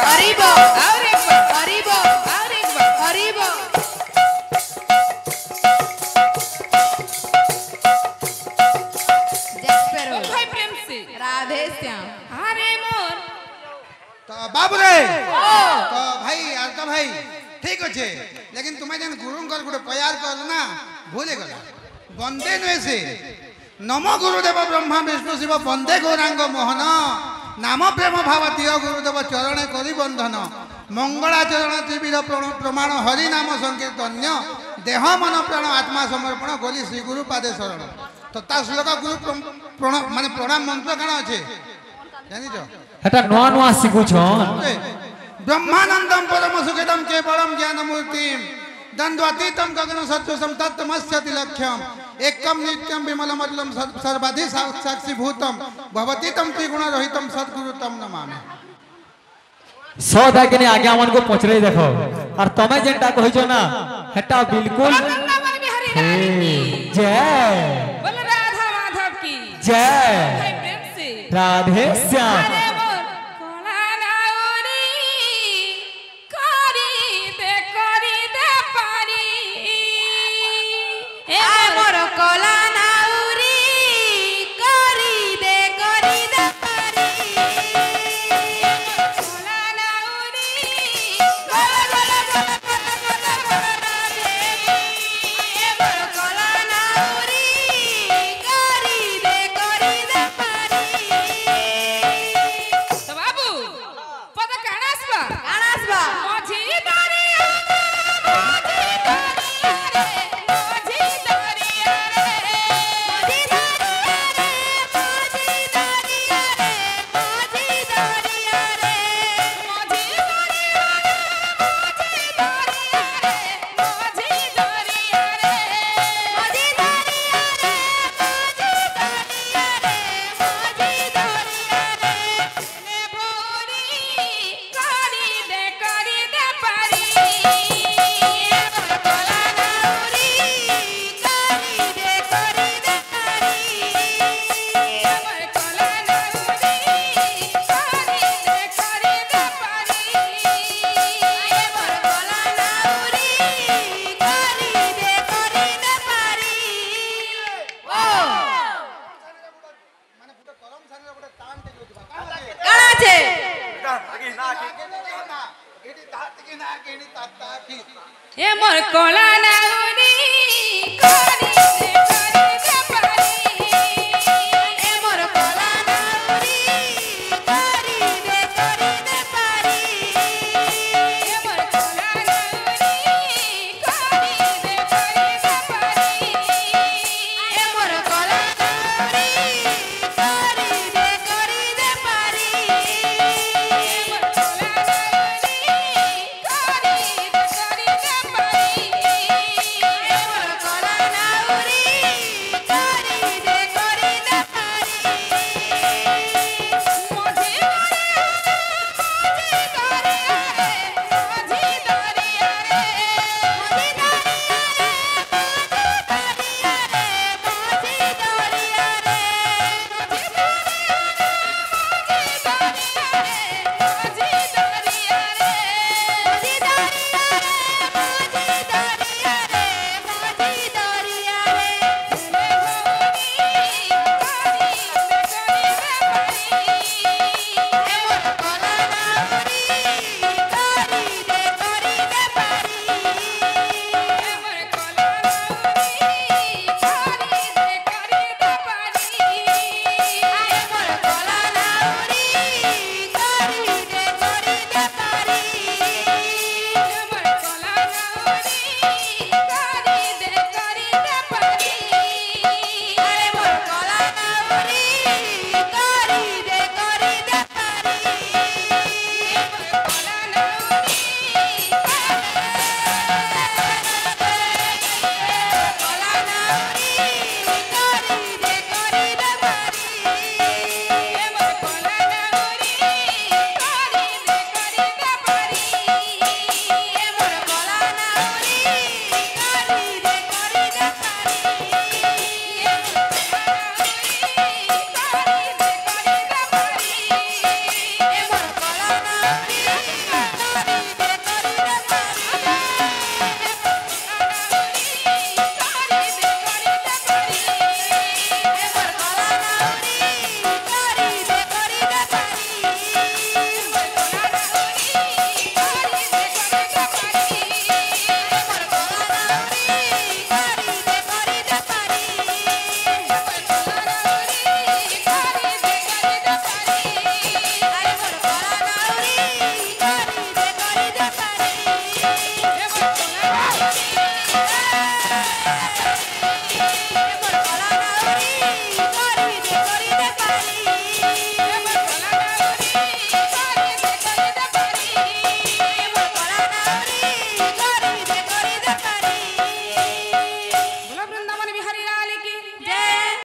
हरिबो और एक बार हरिबो और एक बार हरिबो जसपेरो भाई प्रेम से राधे श्याम अरे मोर तो बाबू रे तो भाई यार तो भाई ठीक अच्छे लेकिन तुम्हें जन गुरुंकर गोटे प्यार कर ना भूले गला वंदे नुहे से नमो गुरुदेव ब्रह्मा विष्णु शिव वंदे गौरांग मोहन नाम प्रेम भाव दिय गुरुदेव चरण करी बंधन मंगलाचरण त्रिविध प्रमाण हरि नाम संकीर्तन देह मन प्राण आत्मा समर्पण गली श्री गुरु पादे शरण तो ता श्लोक गुरु माने प्रणाम मंत्र काना अच्छे जानी छो हेटा नुआ नुआ सिखु छन ब्रह्मानंदम परम सुखदम केवलम ज्ञानमूर्तिम द्वंद्वातीतम गगन सत्वसम तत्तमस्यति लक्ष्यम एकम नित्यम विमलमतलम सर्वाधि साक्षी भूतम भवती तम त्रिगुण रहितम सद्गुरु तम नमामि सदा के आगे मन को पचरे देखो और तमे जेंटा कहिछो ना हेटा बिल्कुल जय बोल राधा माधव की जय भाई प्रेम से राधे श्याम ये मोर कोला नाउनी कोरी दे पारी ये मोर कोला नाउनी कोरी दे पारी ये मोर कोला नाउनी कोरी दे पारी ये मोर कोला नाउनी कोरी दे पारी ये मोर कोला नाउनी कोरी दे